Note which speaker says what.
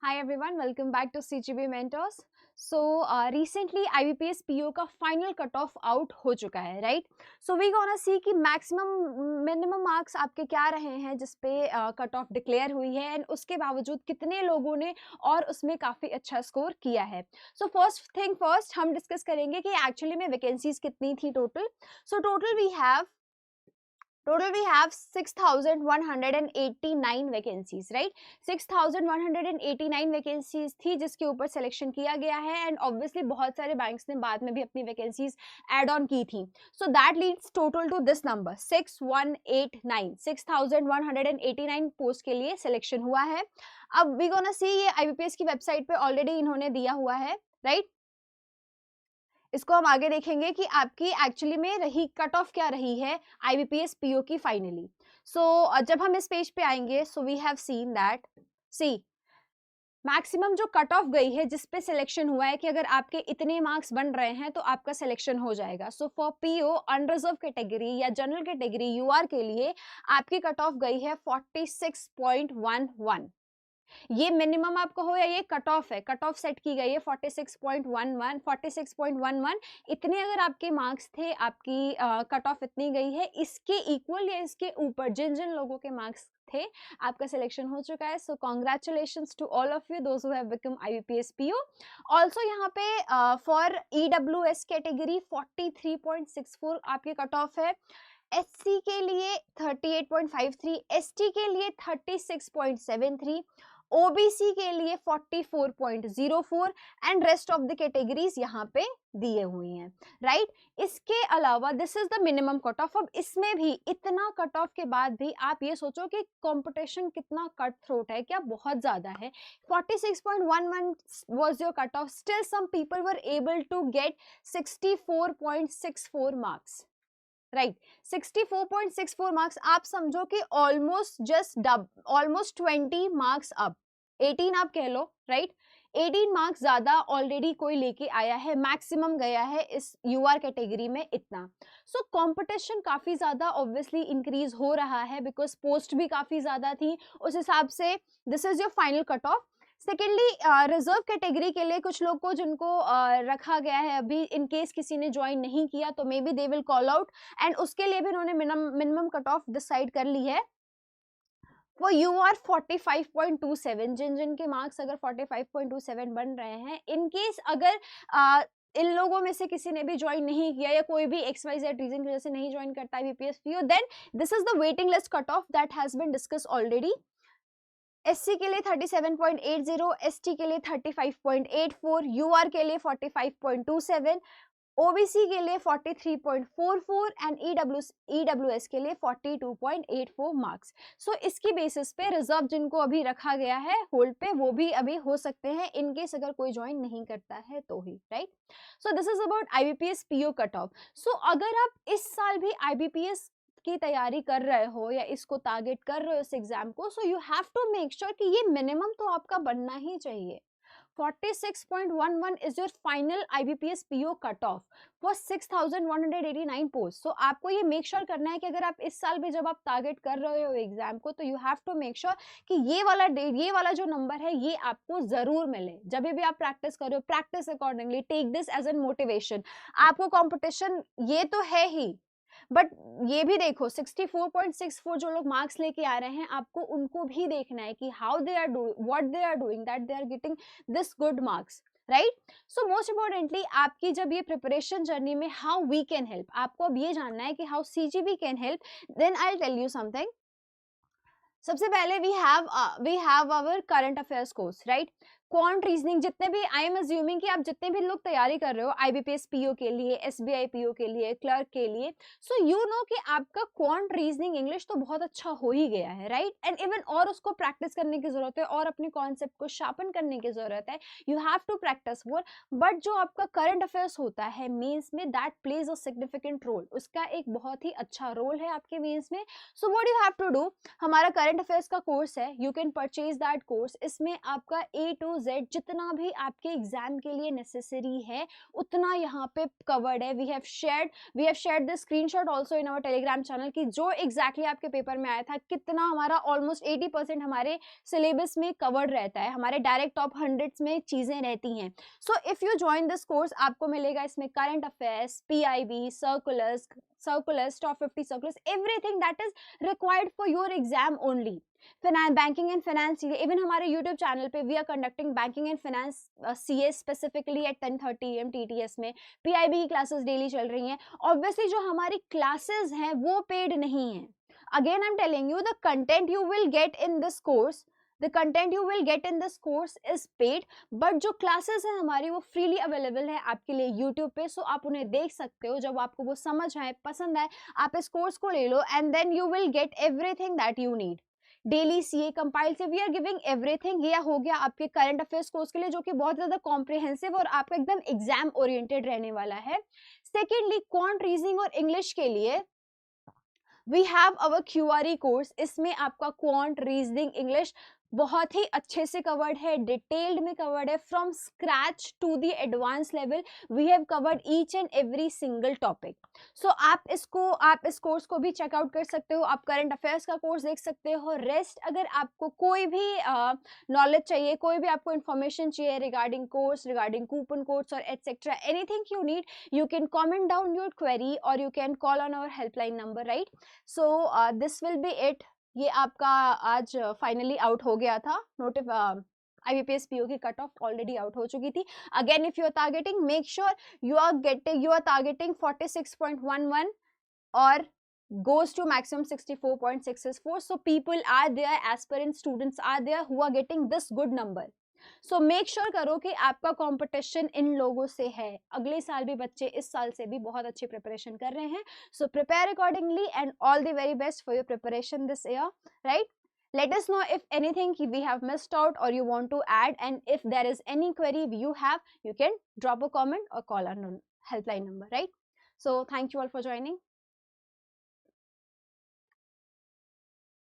Speaker 1: Hi everyone, welcome back to CGB Mentors. So recently IBPS PO का final cut off out हो चुका है, right? So we gonna see कि maximum minimum marks आपके क्या रहे हैं जिस पे cut off declare हुई है and उसके बावजूद कितने लोगों ने और उसमें काफ़ी अच्छा स्कोर किया है. So first thing first हम डिस्कस करेंगे कि एक्चुअली में वैकेंसीज कितनी थी total. So total we have 6189 vacancies, right. 6189 vacancies थी जिसके ऊपर सिलेक्शन किया गया है एंड ऑब्वियसली बहुत सारे बैंक्स ने बाद में भी अपनी वैकेंसीज ऐड ऑन की थी. So that leads total two this number 6189 post के लिए सिलेक्शन हुआ है. अब वी गोना सी, ये आईबीपीएस की वेबसाइट पे ऑलरेडी इन्होंने दिया हुआ है, राइट. इसको हम आगे देखेंगे कि आपकी एक्चुअली में रही कट ऑफ क्या रही है आईबीपीएस पीओ की फाइनली. सो जब हम इस पेज पे आएंगे so we have seen that see maximum जो कट ऑफ गई है जिस पे सिलेक्शन हुआ है कि अगर आपके इतने मार्क्स बन रहे हैं तो आपका सिलेक्शन हो जाएगा. So for PO unreserved category या जनरल कैटेगरी यूआर के लिए आपकी कट ऑफ गई है 46.11. ये मिनिमम आपको हो या ये कट ऑफ है, कट ऑफ सेट की गई है 46.11 इतने अगर आपके मार्क्स थे, आपकी कट ऑफ इतनी गई है, इसके इक्वल या इसके ऊपर जिन जिन लोगों के मार्क्स थे आपका सिलेक्शन हो चुका है. So congratulations to all of you those who have become IBPS PO. Also यहाँ पे फॉर ईडब्ल्यूएस कैटेगरी 43.64 आपकी कट ऑफ है. एससी के लिए 38.53, एसटी के लिए 36.73, ओबीसी के लिए 44.04 and rest of the categories यहाँ पे दिए हुए हैं, राइट. इसके अलावा this is the minimum cut off. अब इसमें भी इतना कट ऑफ के बाद भी आप ये सोचो कि कंपटीशन कितना कट थ्रोट है, क्या बहुत ज्यादा है. 46.11 was your cut off, still some people were able to get 64.64 marks, right. 64.64 marks आप समझो कि ऑलमोस्ट 20 मार्क्स अप, 18 आप कह लो, राइट. 18 मार्क्स ज्यादा ऑलरेडी कोई लेके आया है, मैक्सिमम गया है इस यूआर कैटेगरी में इतना. सो कंपटीशन काफी ज्यादा ऑब्वियसली इंक्रीज हो रहा है बिकॉज पोस्ट भी काफी ज्यादा थी. उस हिसाब से this is your final cut off. Secondly reserve category के लिए कुछ लोग को जिनको रखा गया है अभी, इन केस किसी ने ज्वाइन नहीं किया तो may be they will call out and उसके लिए भी उन्होंने मिनिमम कट ऑफ डिसाइड कर ली है. वो यू आर 45.27, जिन जिन के मार्क्स अगर 45.27 बन रहे हैं, इन केस अगर इन लोगों में से किसी ने भी ज्वाइन नहीं किया या कोई भी XYZ रीजन की वजह से नहीं ज्वाइन करता है IBPS PO, then this is the waiting list cut off that has been discuss already. SC के लिए 37.80, एसटी के लिए 35.84, यूआर के लिए 45.27, ओबीसी के लिए 43.44 एंड ईडब्ल्यूएस के लिए 42.84 मार्क्स. सो इसकी बेसिस पे रिजर्व जिनको अभी रखा गया है होल्ड पे, वो भी अभी हो सकते हैं इन केस अगर कोई ज्वाइन नहीं करता है तो ही, right. So this is about IBPS PO cut off. So अगर आप इस साल भी आईबीपीएस की तैयारी कर रहे हो या इसको टारगेट कर रहे हो इस एग्जाम को, so you have to make sure कि ये मिनिमम तो आपका बनना ही चाहिए. 46.11 is your final IBPS PO cutoff for 6189 posts. So आपको ये मेक श्योर करना है कि अगर आप इस साल भी जब आप टारगेट कर रहे हो एग्जाम को तो you have to make sure कि ये वाला जो नंबर है ये आपको जरूर मिले. जब भी आप प्रैक्टिस कर रहे हो, practice accordingly, take this as an motivation. आपको कंपटीशन ये तो है ही, बट ये भी देखो 64.64 जो लोग मार्क्स लेके आ रहे हैं, आपको उनको भी देखना है कि how they are doing, what they are doing, that they are getting this good marks, right. So most importantly आपकी जब ये प्रिपरेशन जर्नी में हाउ वी कैन हेल्प, आपको अब ये जानना है कि how CGB can help. Then I will tell you something. सबसे पहले we have our current affairs course, right. Quant reasoning, जितने भी, आई एम अज्यूमिंग कि आप जितने भी लोग तैयारी कर रहे हो आईबीपीएस पीओ के लिए, एसबीआई पीओ के लिए, क्लर्क के लिए, सो यू नो कि आपका क्वांट रीजनिंग इंग्लिश तो बहुत अच्छा हो ही गया है, राइट. एंड इवन और उसको प्रैक्टिस करने की जरूरत है और अपने कॉन्सेप्ट को शार्पन करने की जरूरत है. You have to practice more. But जो आपका करंट अफेयर्स होता है मेंस में, that plays a significant role. उसका एक बहुत ही अच्छा रोल है आपके मेंस में. So what you have to do, हमारा करंट अफेयर्स का कोर्स है, you can purchase that course. इसमें आपका A to Z जितना भी आपके एग्जाम के लिए नेसेसरी है उतना यहाँ पे कवर्ड है. We have shared the screenshot also in our Telegram channel कि जो एग्जैक्टली आपके पेपर में आया था कितना हमारा ऑलमोस्ट 80% हमारे सिलेबस में कवर्ड रहता है, हमारे डायरेक्ट टॉप 100 में चीजें रहती हैं. So if you join this course आपको मिलेगा इसमें current affairs, PIB, circulars, top 50 circulars, everything that is required for your exam only. Banking and finance, even हमारे यूट्यूब चैनल पे we are conducting banking and finance CS specifically at 10:30 AM TTS में. PIB की classes daily चल रही हैं. Obviously जो हमारी classes हैं वो पेड नहीं है. Again I am telling you the content you will get in this course, is paid, but जो क्लासेस हैं हमारी वो फ्रीली अवेलेबल है आपके लिए यूट्यूब पे. सो आप उन्हें देख सकते हो. जब आपको वो समझ आए, पसंद आए, आप इस कोर्स को ले लो and then you will get everything that you need. Daily CA compile से वी आर गिविंग एवरीथिंग. ये हो गया आपके करंट अफेयर्स कोर्स के लिए जो कि बहुत ज्यादा कॉम्प्रिहेंसिव और आपका एकदम एग्जाम ओरिएंटेड रहने वाला है. सेकेंडली क्वांट, रीजनिंग और इंग्लिश के लिए we have our QRE course. इसमें आपका क्वांट, रीजनिंग, इंग्लिश बहुत ही अच्छे से कवर्ड है, डिटेल्ड में कवर्ड है. From scratch to the advance level we have covered each and every single topic. So आप इस कोर्स को भी चेकआउट कर सकते हो. आप करंट अफेयर्स का कोर्स देख सकते हो. रेस्ट अगर आपको कोई भी नॉलेज चाहिए, कोई भी आपको इन्फॉर्मेशन चाहिए regarding course, regarding coupon codes और etcetera, anything you need, you can comment down your query और you can call on our helpline number, right. So this will be it. ये आपका आज फाइनली आउट हो गया था. IBPS PO की cut off already out हो चुकी थी. Again if you are targeting, make sure you are targeting 46.11 और goes to maximum 64.664. So people are there, aspirant students are there who are getting this good number. So make sure करो कि आपका competition in लोगों से है. अगले साल भी बच्चे इस साल से भी बहुत अच्छी प्रिपरेशन कर रहे हैं. So prepare accordingly and all the very best for your preparation this year, right. Let us know if anything we have missed out or you want to add, and if there is any query you have, you can drop a comment or call our helpline number, right. So thank you all for joining.